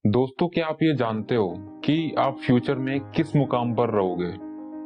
दोस्तों, क्या आप ये जानते हो कि आप फ्यूचर में किस मुकाम पर रहोगे?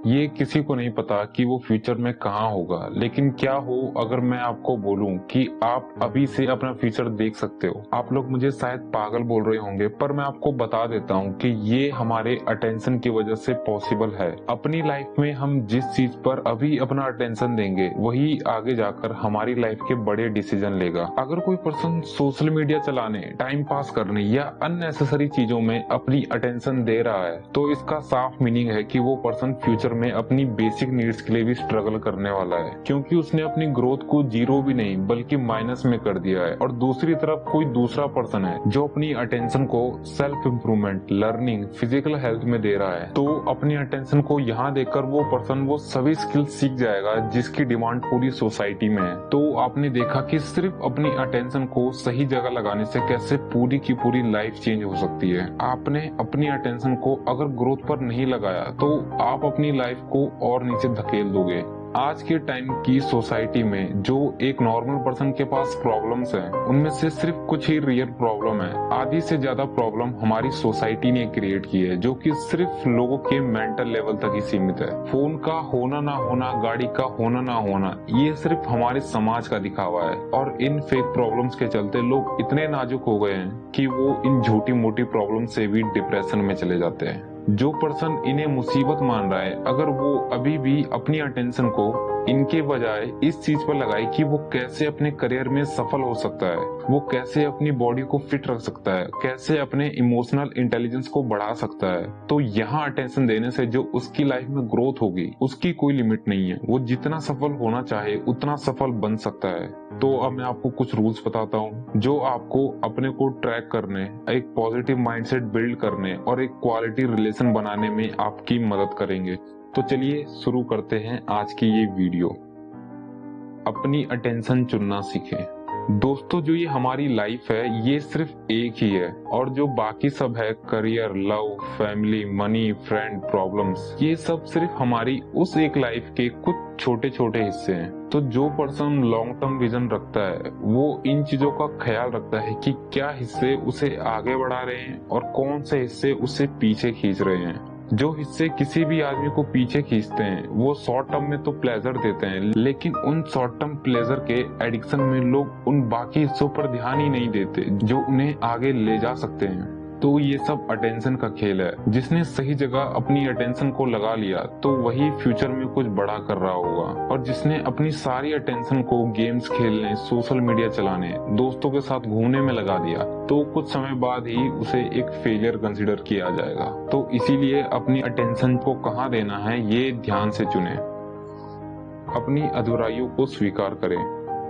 ये किसी को नहीं पता कि वो फ्यूचर में कहाँ होगा। लेकिन क्या हो अगर मैं आपको बोलूं कि आप अभी से अपना फ्यूचर देख सकते हो। आप लोग मुझे शायद पागल बोल रहे होंगे, पर मैं आपको बता देता हूं कि ये हमारे अटेंशन की वजह से पॉसिबल है। अपनी लाइफ में हम जिस चीज पर अभी अपना अटेंशन देंगे वही आगे जाकर हमारी लाइफ के बड़े डिसीजन लेगा। अगर कोई पर्सन सोशल मीडिया चलाने, टाइम पास करने या अननेसेसरी चीजों में अपनी अटेंशन दे रहा है तो इसका साफ मीनिंग है कि वो पर्सन फ्यूचर में अपनी बेसिक नीड्स के लिए भी स्ट्रगल करने वाला है, क्योंकि उसने अपनी ग्रोथ को जीरो भी नहीं बल्कि माइनस में कर दिया है। और दूसरी तरफ कोई दूसरा पर्सन है जो अपनी अटेंशन को self improvement, learning, physical health में दे रहा है, तो अपनी अटेंशन को यहाँ देकर वो पर्सन वो सभी स्किल्स सीख जाएगा जिसकी डिमांड पूरी सोसाइटी में है। तो आपने देखा कि सिर्फ अपनी अटेंशन को सही जगह लगाने से कैसे पूरी की पूरी लाइफ चेंज हो सकती है। आपने अपनी अटेंशन को अगर ग्रोथ पर नहीं लगाया तो आप अपनी लाइफ को और नीचे धकेल दोगे। आज के टाइम की सोसाइटी में जो एक नॉर्मल पर्सन के पास प्रॉब्लम्स हैं, उनमें से सिर्फ कुछ ही रियल प्रॉब्लम है। आधी से ज्यादा प्रॉब्लम हमारी सोसाइटी ने क्रिएट की है, जो कि सिर्फ लोगों के मेंटल लेवल तक ही सीमित है। फोन का होना ना होना, गाड़ी का होना ना होना, ये सिर्फ हमारे समाज का दिखावा है। और इन फेक प्रॉब्लम्स के चलते लोग इतने नाजुक हो गए हैं कि वो इन झूठी मोटी प्रॉब्लम से भी डिप्रेशन में चले जाते हैं। जो पर्सन इन्हें मुसीबत मान रहा है, अगर वो अभी भी अपनी अटेंशन को इनके बजाय इस चीज पर लगाए कि वो कैसे अपने करियर में सफल हो सकता है, वो कैसे अपनी बॉडी को फिट रख सकता है, कैसे अपने इमोशनल इंटेलिजेंस को बढ़ा सकता है, तो यहाँ अटेंशन देने से जो उसकी लाइफ में ग्रोथ होगी उसकी कोई लिमिट नहीं है। वो जितना सफल होना चाहे उतना सफल बन सकता है। तो अब मैं आपको कुछ रूल्स बताता हूँ जो आपको अपने को ट्रैक करने, एक पॉजिटिव माइंडसेट बिल्ड करने और एक क्वालिटी रिलेशन बनाने में आपकी मदद करेंगे। तो चलिए शुरू करते हैं आज की ये वीडियो। अपनी अटेंशन चुनना सीखें। दोस्तों, जो ये हमारी लाइफ है ये सिर्फ एक ही है, और जो बाकी सब है, career, love, family, money, friend, problems, ये सब सिर्फ हमारी उस एक लाइफ के कुछ छोटे छोटे हिस्से हैं। तो जो पर्सन लॉन्ग टर्म विजन रखता है वो इन चीजों का ख्याल रखता है कि क्या हिस्से उसे आगे बढ़ा रहे हैं और कौन से हिस्से उसे पीछे खींच रहे हैं। जो हिस्से किसी भी आदमी को पीछे खींचते हैं वो शॉर्ट टर्म में तो प्लेजर देते हैं, लेकिन उन शॉर्ट टर्म प्लेजर के एडिक्शन में लोग उन बाकी हिस्सों पर ध्यान ही नहीं देते जो उन्हें आगे ले जा सकते हैं। तो ये सब अटेंशन का खेल है। जिसने सही जगह अपनी अटेंशन को लगा लिया तो वही फ्यूचर में कुछ बड़ा कर रहा होगा, और जिसने अपनी सारी अटेंशन को गेम्स खेलने, सोशल मीडिया चलाने, दोस्तों के साथ घूमने में लगा दिया तो कुछ समय बाद ही उसे एक फेलियर कंसीडर किया जाएगा। तो इसीलिए अपनी अटेंशन को कहाँ देना है ये ध्यान से चुने। अपनी अधूराइयों को स्वीकार करें।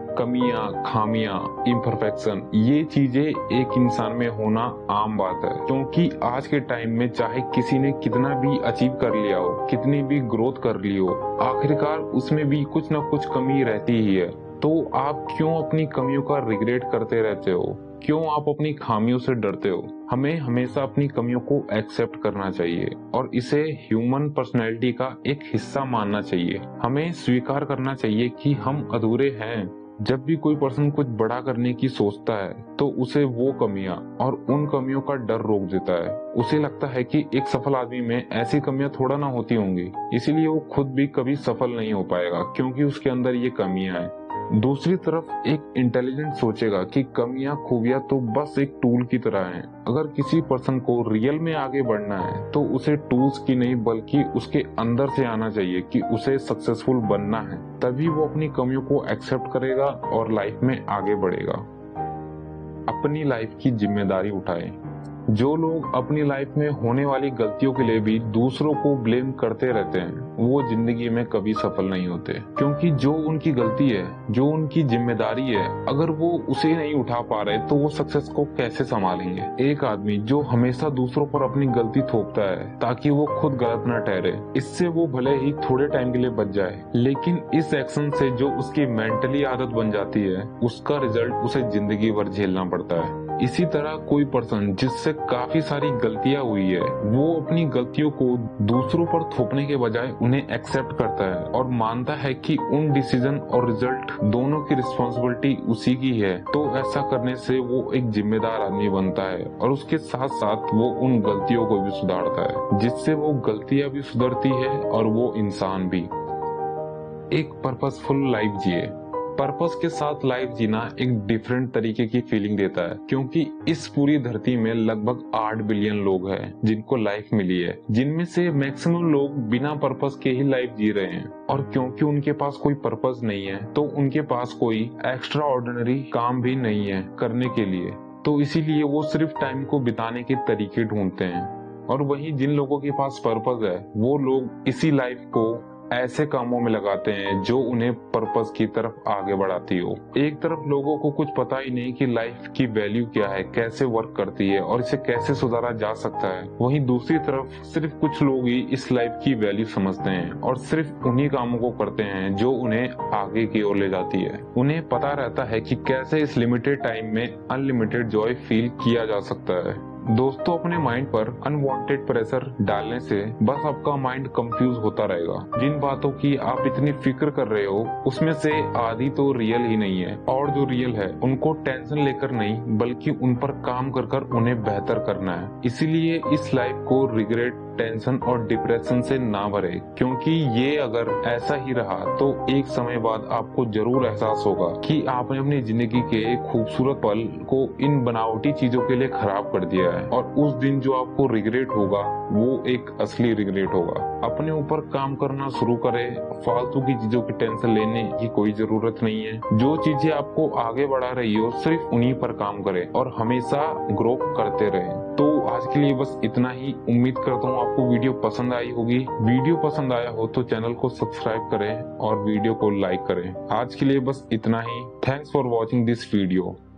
कमियां, खामियां, इम्परफेक्शन, ये चीजें एक इंसान में होना आम बात है, क्योंकि आज के टाइम में चाहे किसी ने कितना भी अचीव कर लिया हो, कितनी भी ग्रोथ कर ली हो, आखिरकार उसमें भी कुछ ना कुछ कमी रहती ही है। तो आप क्यों अपनी कमियों का रिग्रेट करते रहते हो? क्यों आप अपनी खामियों से डरते हो? हमें हमेशा अपनी कमियों को एक्सेप्ट करना चाहिए और इसे ह्यूमन पर्सनैलिटी का एक हिस्सा मानना चाहिए। हमें स्वीकार करना चाहिए कि हम अधूरे हैं। जब भी कोई पर्सन कुछ बड़ा करने की सोचता है तो उसे वो कमियां और उन कमियों का डर रोक देता है। उसे लगता है कि एक सफल आदमी में ऐसी कमियां थोड़ा ना होती होंगी, इसीलिए वो खुद भी कभी सफल नहीं हो पाएगा क्योंकि उसके अंदर ये कमियां हैं। दूसरी तरफ एक इंटेलिजेंट सोचेगा कि कमियां, खूबियां तो बस एक टूल की तरह हैं। अगर किसी पर्सन को रियल में आगे बढ़ना है तो उसे टूल्स की नहीं बल्कि उसके अंदर से आना चाहिए कि उसे सक्सेसफुल बनना है। तभी वो अपनी कमियों को एक्सेप्ट करेगा और लाइफ में आगे बढ़ेगा। अपनी लाइफ की जिम्मेदारी उठाएं। जो लोग अपनी लाइफ में होने वाली गलतियों के लिए भी दूसरों को ब्लेम करते रहते हैं वो जिंदगी में कभी सफल नहीं होते, क्योंकि जो उनकी गलती है, जो उनकी जिम्मेदारी है, अगर वो उसे नहीं उठा पा रहे तो वो सक्सेस को कैसे संभालेंगे। एक आदमी जो हमेशा दूसरों पर अपनी गलती थोपता है ताकि वो खुद गलत न ठहरे, इससे वो भले ही थोड़े टाइम के लिए बच जाए, लेकिन इस एक्शन से जो उसकी मेंटली आदत बन जाती है उसका रिजल्ट उसे जिंदगी भर झेलना पड़ता है। इसी तरह कोई पर्सन जिससे काफी सारी गलतियां हुई है, वो अपनी गलतियों को दूसरों पर थोपने के बजाय उन्हें एक्सेप्ट करता है और मानता है कि उन डिसीजन और रिजल्ट दोनों की रिस्पॉन्सिबिलिटी उसी की है। तो ऐसा करने से वो एक जिम्मेदार आदमी बनता है और उसके साथ साथ वो उन गलतियों को भी सुधारता है, जिससे वो गलतियां भी सुधरती है और वो इंसान भी। एक पर्पसफुल लाइफ जिए। पर्पस के साथ लाइफ जीना एक डिफरेंट तरीके की फीलिंग देता है, क्योंकि इस पूरी धरती में लगभग 8 बिलियन लोग हैं जिनको लाइफ मिली है, जिनमें से मैक्सिमम लोग बिना पर्पस के ही लाइफ जी रहे हैं। और क्योंकि उनके पास कोई पर्पस नहीं है, तो उनके पास कोई एक्स्ट्रा ऑर्डिनरी काम भी नहीं है करने के लिए, तो इसीलिए वो सिर्फ टाइम को बिताने के तरीके ढूंढते हैं। और वहीं जिन लोगों के पास पर्पस है, वो लोग इसी लाइफ को ऐसे कामों में लगाते हैं जो उन्हें पर्पस की तरफ आगे बढ़ाती हो। एक तरफ लोगों को कुछ पता ही नहीं कि लाइफ की वैल्यू क्या है, कैसे वर्क करती है और इसे कैसे सुधारा जा सकता है। वहीं दूसरी तरफ सिर्फ कुछ लोग ही इस लाइफ की वैल्यू समझते हैं और सिर्फ उन्हीं कामों को करते हैं जो उन्हें आगे की ओर ले जाती है। उन्हें पता रहता है कि कैसे इस लिमिटेड टाइम में अनलिमिटेड जॉय फील किया जा सकता है। दोस्तों, अपने माइंड पर अनवांटेड प्रेशर डालने से बस आपका माइंड कंफ्यूज होता रहेगा। जिन बातों की आप इतनी फिक्र कर रहे हो, उसमें से आधी तो रियल ही नहीं है, और जो रियल है उनको टेंशन लेकर नहीं बल्कि उन पर काम कर कर उन्हें बेहतर करना है। इसीलिए इस लाइफ को रिग्रेट, टेंशन और डिप्रेशन से ना भरे, क्योंकि ये अगर ऐसा ही रहा तो एक समय बाद आपको जरूर एहसास होगा कि आपने अपनी जिंदगी के खूबसूरत पल को इन बनावटी चीजों के लिए खराब कर दिया है। और उस दिन जो आपको रिग्रेट होगा वो एक असली रिग्रेट होगा। अपने ऊपर काम करना शुरू करें, फालतू की चीजों की टेंशन लेने की कोई जरूरत नहीं है। जो चीजें आपको आगे बढ़ा रही हो, सिर्फ उन्हीं पर काम करें और हमेशा ग्रो करते रहें। तो आज के लिए बस इतना ही। उम्मीद करता हूँ आपको वीडियो पसंद आई होगी। वीडियो पसंद आया हो तो चैनल को सब्सक्राइब करें और वीडियो को लाइक करें। आज के लिए बस इतना ही। Thanks for watching this video.